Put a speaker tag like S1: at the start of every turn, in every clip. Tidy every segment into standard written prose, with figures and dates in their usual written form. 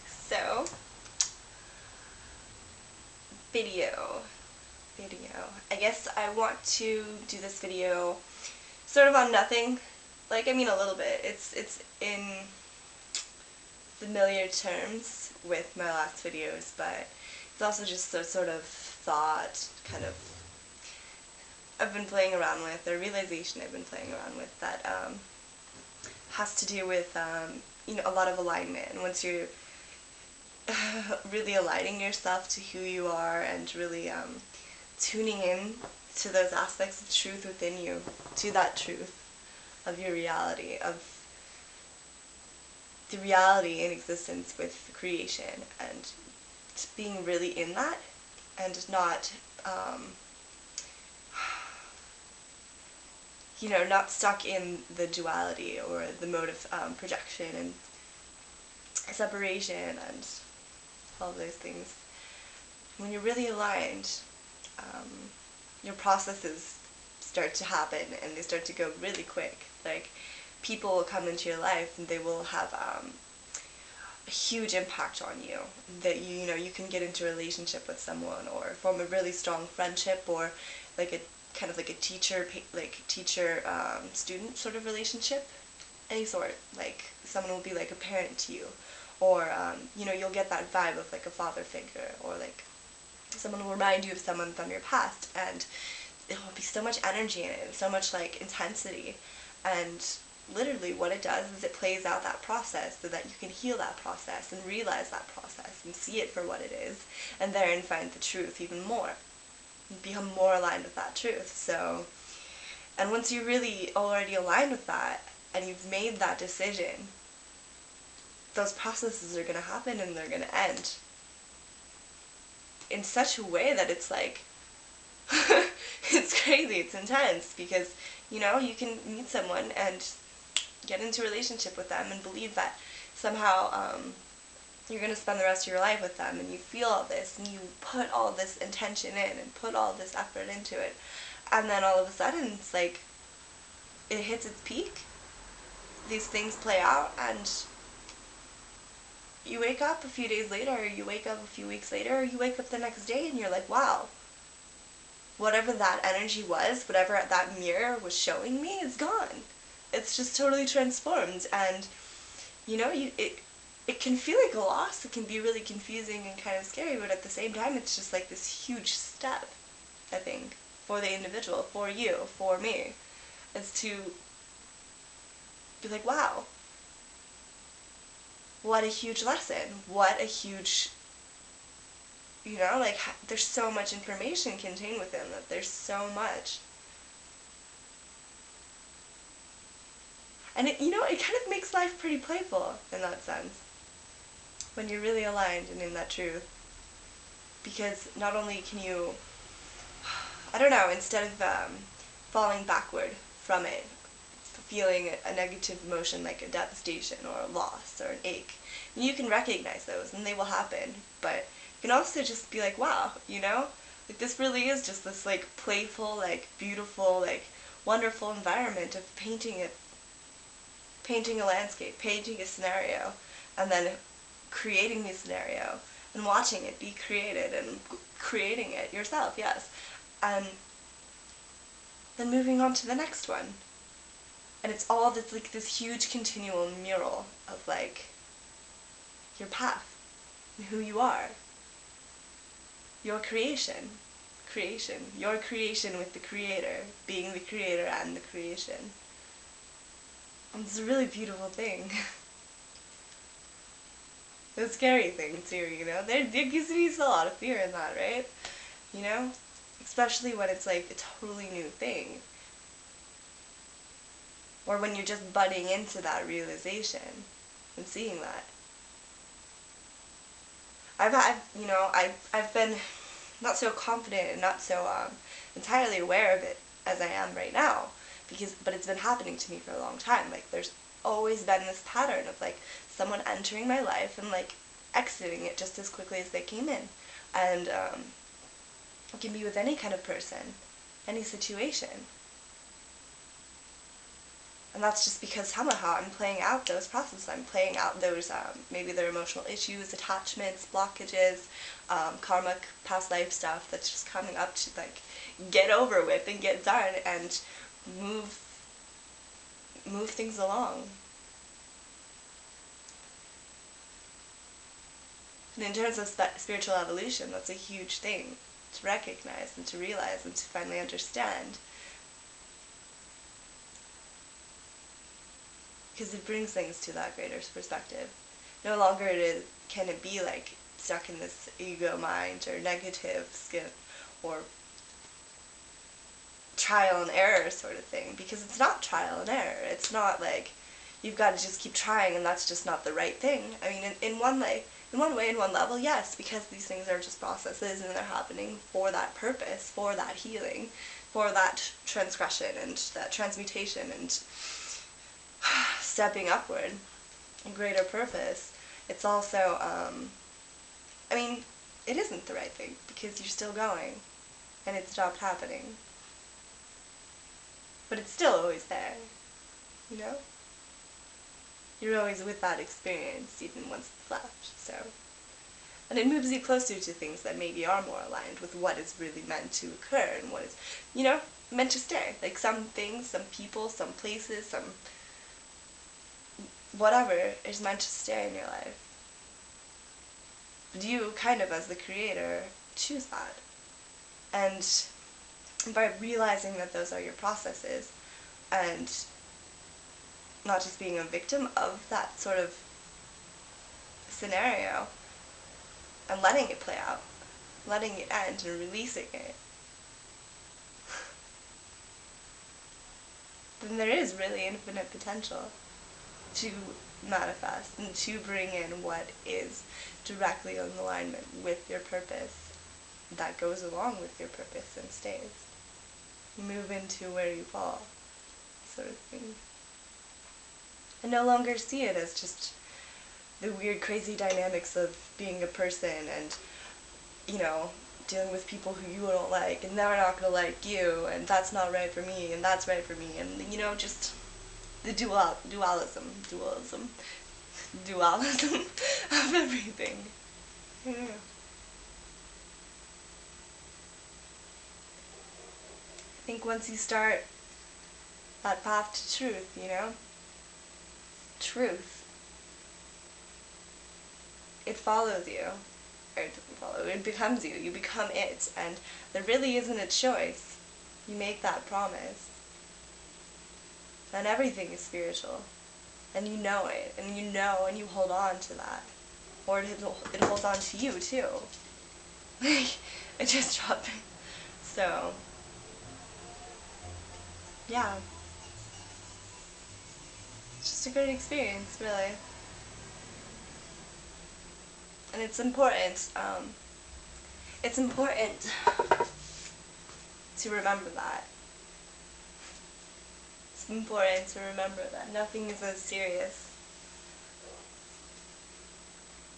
S1: So, video. I guess I want to do this video sort of on nothing. Like, I mean a little bit. It's in familiar terms with my last videos, but it's also just a sort of thought, kind of, I've been playing around with, or realization I've been playing around with that has to do with, a lot of alignment. And once you're really aligning yourself to who you are and really tuning in to those aspects of truth within you, to that truth of your reality, of the reality in existence with creation, and being really in that and not not stuck in the duality or the mode of projection and separation and all those things. When you're really aligned, your processes start to happen and they start to go really quick. Like, people will come into your life and they will have a huge impact on you. That you can get into a relationship with someone or form a really strong friendship, or like a kind of like a teacher student sort of relationship, any sort. Like, someone will be like a parent to you, or you'll get that vibe of like a father figure, or like someone will remind you of someone from your past, and there will be so much energy in it and so much like intensity. And literally what it does is it plays out that process so that you can heal that process and realize that process and see it for what it is, and therein find the truth even more and become more aligned with that truth. So, and once you're really already aligned with that and you've made that decision, those processes are going to happen and they're going to end in such a way that it's like it's crazy, it's intense, because you can meet someone and get into a relationship with them and believe that somehow you're going to spend the rest of your life with them, and you feel all this and you put all this intention in and put all this effort into it, and then all of a sudden it's like it hits its peak, these things play out, and you wake up a few days later, or you wake up a few weeks later, or you wake up the next day and you're like, wow, whatever that energy was, whatever that mirror was showing me is gone. It's just totally transformed. And it can feel like a loss. It can be really confusing and kind of scary, but at the same time it's just like this huge step, I think, for the individual, for you, for me, is to be like, wow, what a huge lesson, what a huge, like, there's so much information contained within that. There's so much. And it kind of makes life pretty playful in that sense, when you're really aligned and in that truth. Because not only can you, I don't know, instead of falling backward from it, feeling a negative emotion like a devastation or a loss or an ache, you can recognize those and they will happen. But you can also just be like, wow, like, this really is just this like playful, like beautiful, like wonderful environment of painting a landscape, painting a scenario, and then creating the scenario and watching it be created and creating it yourself, yes. And then moving on to the next one. And it's all this like this huge continual mural of like your path, who you are, your creation, your creation with the creator, being the creator and the creation. And it's a really beautiful thing. It's a scary thing too, There gives me a lot of fear in that, right? Especially when it's like a totally new thing. Or when you're just butting into that realization and seeing that. I've been not so confident and not so entirely aware of it as I am right now, but it's been happening to me for a long time. Like, there's always been this pattern of like someone entering my life and like exiting it just as quickly as they came in, and it can be with any kind of person, any situation. And that's just because somehow I'm playing out those processes. I'm playing out those, maybe their emotional issues, attachments, blockages, karmic past life stuff that's just coming up to, like, get over with and get done and move things along. And in terms of spiritual evolution, that's a huge thing to recognize and to realize and to finally understand. Because it brings things to that greater perspective. No longer can it be like stuck in this ego mind or negative skin or trial and error sort of thing, because it's not trial and error. It's not like you've got to just keep trying and that's just not the right thing. I mean, in one way, in one level, yes, because these things are just processes and they're happening for that purpose, for that healing, for that transgression and that transmutation and stepping upward, a greater purpose. It's also, I mean, it isn't the right thing because you're still going and it stopped happening. But it's still always there, you know? You're always with that experience, even once it's left, so. And it moves you closer to things that maybe are more aligned with what is really meant to occur and what is, you know, meant to stay. Like some things, some people, some places, some whatever is meant to stay in your life. But you, kind of as the creator, choose that. And by realizing that those are your processes and not just being a victim of that sort of scenario and letting it play out, letting it end and releasing it, then there is really infinite potential to manifest and to bring in what is directly in alignment with your purpose, that goes along with your purpose and stays. You move into where you fall, sort of thing. And no longer see it as just the weird, crazy dynamics of being a person and, you know, dealing with people who you don't like and they're not going to like you and that's not right for me and that's right for me and, you know, just the dualism of everything. Yeah. I think once you start that path to truth, you know, truth, it follows you. Or it doesn't follow, it becomes you. You become it. And there really isn't a choice. You make that promise. And everything is spiritual. And you know it. And you know and you hold on to that. Or it holds on to you too. It just dropped. So, yeah. It's just a great experience, really. And it's important to remember that. It's important to remember that nothing is as serious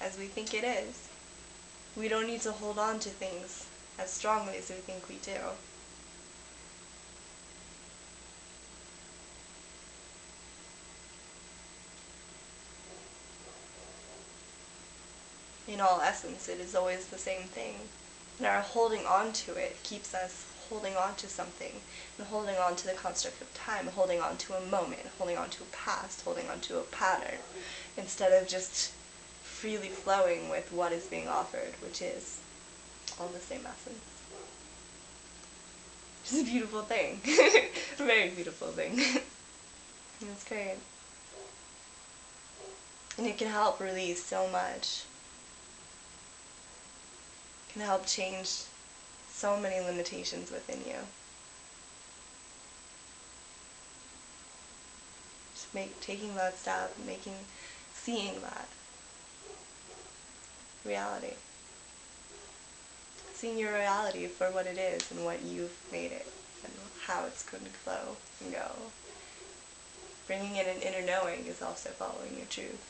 S1: as we think it is. We don't need to hold on to things as strongly as we think we do. In all essence, it is always the same thing. And our holding on to it keeps us holding on to something, and holding on to the construct of time, holding on to a moment, holding on to a past, holding on to a pattern, instead of just freely flowing with what is being offered, which is all the same essence. It's a beautiful thing. A very beautiful thing. It's great. And it can help release so much. It can help change so many limitations within you. Just taking that step, seeing that reality. Seeing your reality for what it is and what you've made it and how it's going to flow and go. Bringing in an inner knowing is also following your truth.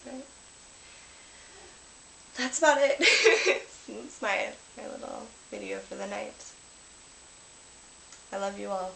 S1: Right? That's about it. It's my little video for the night. I love you all.